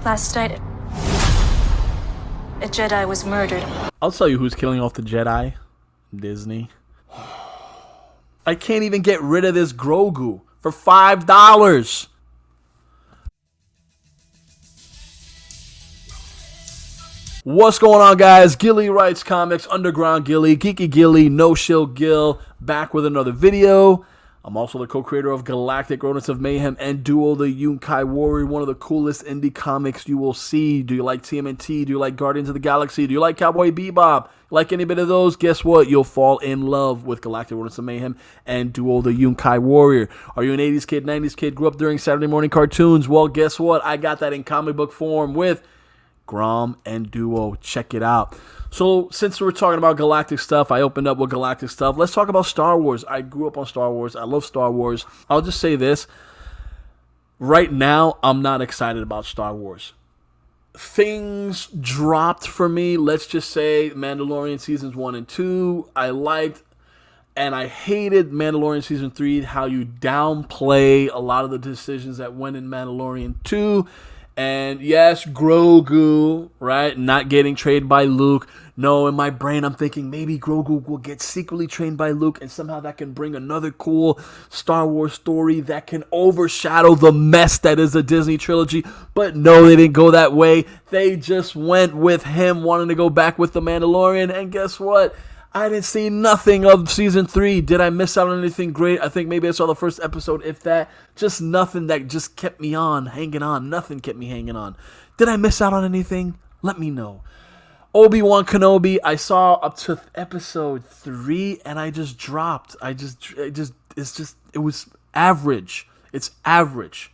Last night, a Jedi was murdered. I'll tell you who's killing off the Jedi. Disney. I can't even get rid of this Grogu for $5. What's going on, guys? Gilly Writes Comics, Underground Gilly, Geeky Gilly, No Shill Gil, back with another video. I'm also the co-creator of Galactic Rodents of Mayhem and Duo the Yunkai Warrior, one of the coolest indie comics you will see. Do you like TMNT? Do you like Guardians of the Galaxy? Do you like Cowboy Bebop? Like any bit of those? Guess what? You'll fall in love with Galactic Rodents of Mayhem and Duo the Yunkai Warrior. Are you an 80s kid, 90s kid, grew up during Saturday morning cartoons? Well, guess what? I got that in comic book form with Grom and Duo. Check it out. So since we're talking about galactic stuff, I opened up with galactic stuff. Let's talk about Star Wars. I grew up on Star Wars. I love Star Wars. I'll just say this. Right now, I'm not excited about Star Wars. Things dropped for me. Let's just say Mandalorian seasons 1 and 2. I liked, and I hated Mandalorian season 3, how you downplay a lot of the decisions that went in Mandalorian 2. And yes, Grogu, right? Not getting trained by Luke. No, in my brain, I'm thinking maybe Grogu will get secretly trained by Luke, and somehow that can bring another cool Star Wars story that can overshadow the mess that is the Disney trilogy. But no, they didn't go that way. They just went with him wanting to go back with the Mandalorian. And guess what? I didn't see nothing of season 3. Did I miss out on anything great? I think maybe I saw the first episode, if that. Just nothing that just kept me on, hanging on. Nothing kept me hanging on. Did I miss out on anything? Let me know. Obi-Wan Kenobi, I saw up to episode 3, and I just dropped. It was average. It's average.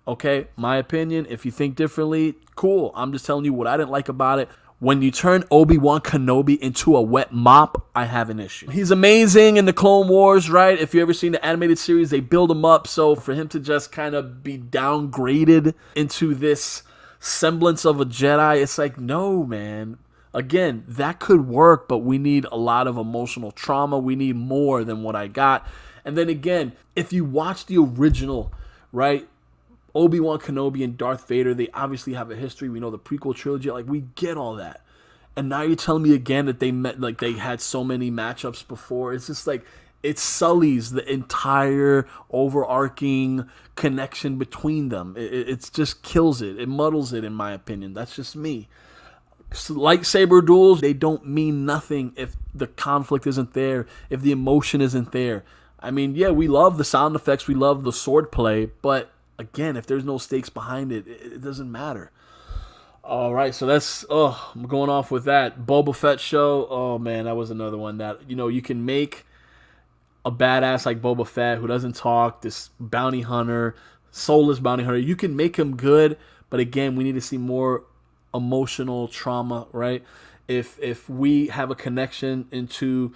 Okay, my opinion. If you think differently, cool. I'm just telling you what I didn't like about it. When you turn Obi-Wan Kenobi into a wet mop, I have an issue. He's amazing in the Clone Wars, right? If you ever seen the animated series, they build him up. So for him to just kind of be downgraded into this semblance of a Jedi, it's like, no, man. Again, that could work, but we need a lot of emotional trauma. We need more than what I got. And then again, if you watch the original, right? Obi-Wan Kenobi and Darth Vader, they obviously have a history. We know the prequel trilogy. Like, we get all that. And now you're telling me again that they met, like, they had so many matchups before. It's just like, it sullies the entire overarching connection between them. It just kills it. It muddles it, in my opinion. That's just me. Lightsaber duels, they don't mean nothing if the conflict isn't there, if the emotion isn't there. I mean, yeah, we love the sound effects. We love the sword play, but again, if there's no stakes behind it, it doesn't matter. All right, so that's, I'm going off with that. Boba Fett show, oh man, that was another one that, you can make a badass like Boba Fett who doesn't talk, this bounty hunter, soulless bounty hunter. You can make him good, but again, we need to see more emotional trauma, right? If we have a connection into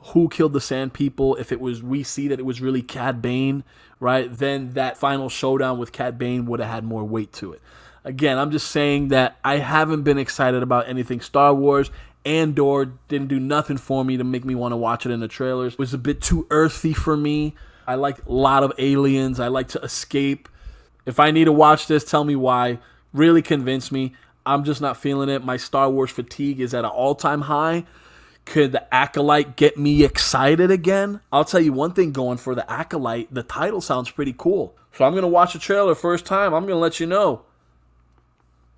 who killed the Sand People, if we see that it was really Cad Bane, right, then that final showdown with Cad Bane would have had more weight to it. Again, I'm just saying that I haven't been excited about anything Star Wars. Andor didn't do nothing for me to make me want to watch it in the trailers. It was a bit too earthy for me. I like a lot of aliens. I like to escape. If I need to watch this, tell me why. Really convince me. I'm just not feeling it. My Star Wars fatigue is at an all-time high. Could the Acolyte get me excited again? I'll tell you one thing going for the Acolyte. The title sounds pretty cool. So I'm going to watch the trailer first time. I'm going to let you know.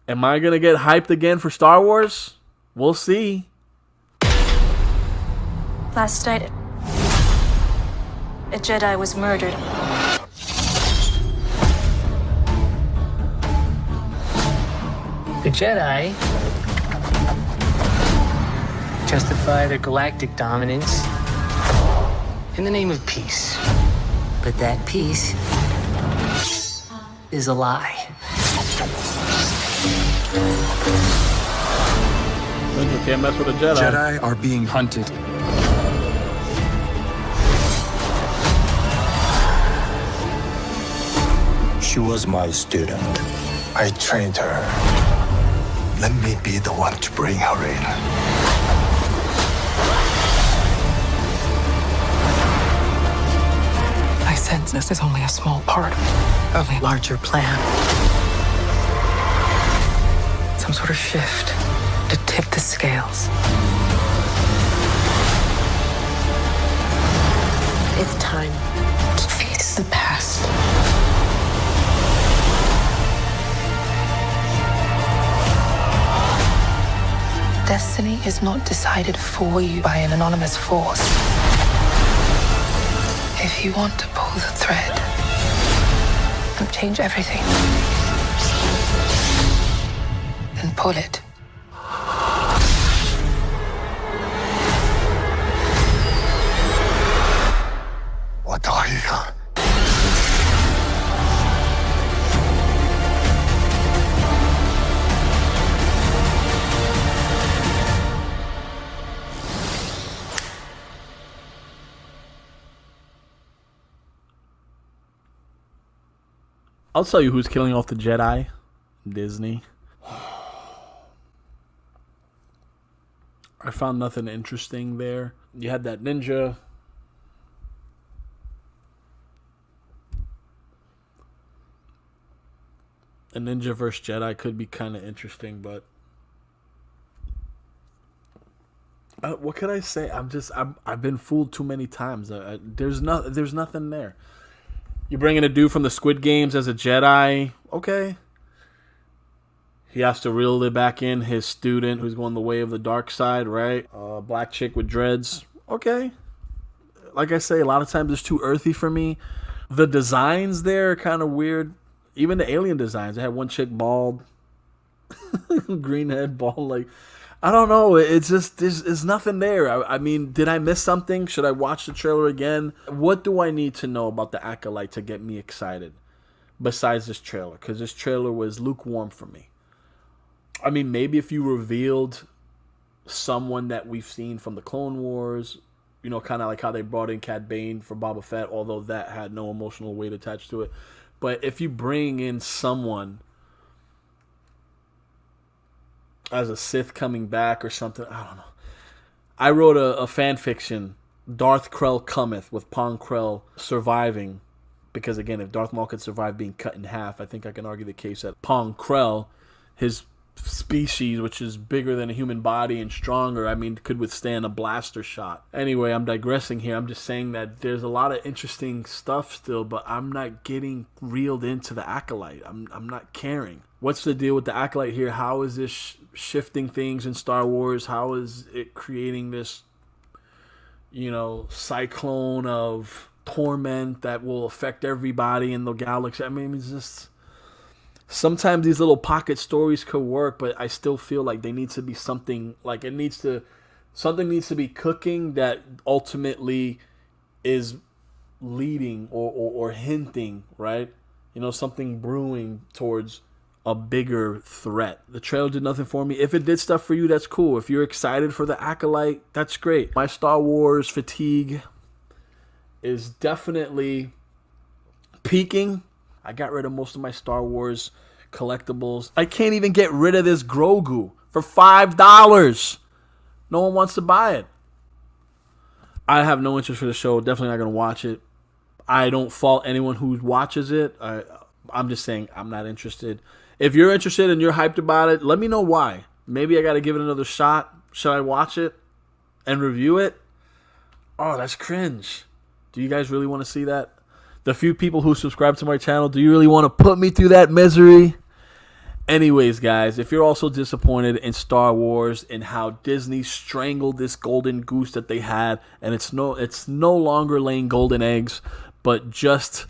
Am I going to get hyped again for Star Wars? We'll see. Last night, a Jedi was murdered. The Jedi justify their galactic dominance in the name of peace. But that peace is a lie. You can't mess with a Jedi. Jedi are being hunted. She was my student. I trained her. Let me be the one to bring her in. I sense this is only a small part of a larger plan. sort of shift to tip the scales. It's time. To face the past. Destiny is not decided for you by an anonymous force. If you want to pull the thread and change everything, then pull it. I'll tell you who's killing off the Jedi. Disney. I found nothing interesting there. You had that ninja. A ninja versus Jedi could be kind of interesting, but what can I say? I've been fooled too many times. There's nothing there. You bring in a dude from the Squid Games as a Jedi, okay. He has to reel it back in his student who's going the way of the dark side, right? Black chick with dreads, okay. Like I say, a lot of times it's too earthy for me. The designs there are kind of weird. Even the alien designs. I had one chick bald, green head, bald. Like, I don't know. It's just there's nothing there. I mean, did I miss something? Should I watch the trailer again? What do I need to know about the Acolyte to get me excited? Besides this trailer, because this trailer was lukewarm for me. I mean, maybe if you revealed someone that we've seen from the Clone Wars, you know, kind of like how they brought in Cad Bane for Boba Fett, although that had no emotional weight attached to it. But if you bring in someone as a Sith coming back or something, I don't know. I wrote a fan fiction, Darth Krell Cometh, with Pong Krell surviving. Because again, if Darth Maul could survive being cut in half, I think I can argue the case that Pong Krell, his species, which is bigger than a human body and stronger, I mean, could withstand a blaster shot. Anyway, I'm digressing here. I'm just saying that there's a lot of interesting stuff still, but I'm not getting reeled into the Acolyte. I'm not caring. What's the deal with the Acolyte here? How is this shifting things in Star Wars? How is it creating this, you know, cyclone of torment that will affect everybody in the galaxy? I mean, it's just... Sometimes these little pocket stories could work, but I still feel like they need to be something, like something needs to be cooking that ultimately is leading or hinting, right? You know, something brewing towards a bigger threat. The trailer did nothing for me. If it did stuff for you, that's cool. If you're excited for the Acolyte, that's great. My Star Wars fatigue is definitely peaking. I got rid of most of my Star Wars collectibles. I can't even get rid of this Grogu for $5. No one wants to buy it. I have no interest for the show. Definitely not going to watch it. I don't fault anyone who watches it. I'm just saying I'm not interested. If you're interested and you're hyped about it, let me know why. Maybe I got to give it another shot. Should I watch it and review it? Oh, that's cringe. Do you guys really want to see that? The few people who subscribe to my channel, do you really want to put me through that misery? Anyways, guys, if you're also disappointed in Star Wars and how Disney strangled this golden goose that they had, and it's no longer laying golden eggs, but just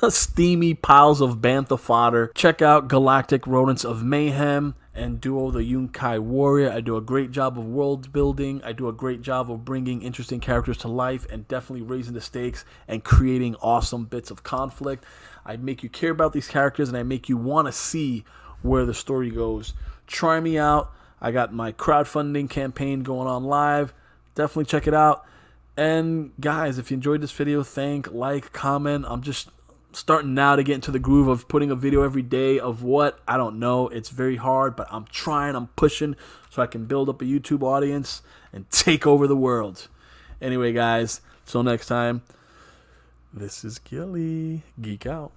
steamy piles of bantha fodder, check out Galactic Rodents of Mayhem and Duo the Yunkai Warrior. I do a great job of world building. I do a great job of bringing interesting characters to life and definitely raising the stakes and creating awesome bits of conflict. I make you care about these characters and I make you want to see where the story goes. Try me out. I got my crowdfunding campaign going on live. Definitely check it out. And guys, if you enjoyed this video, like, comment. I'm just starting now to get into the groove of putting a video every day of what, I don't know. It's very hard, but I'm trying, I'm pushing so I can build up a YouTube audience and take over the world. Anyway, guys, till next time, this is Gilly. Geek out.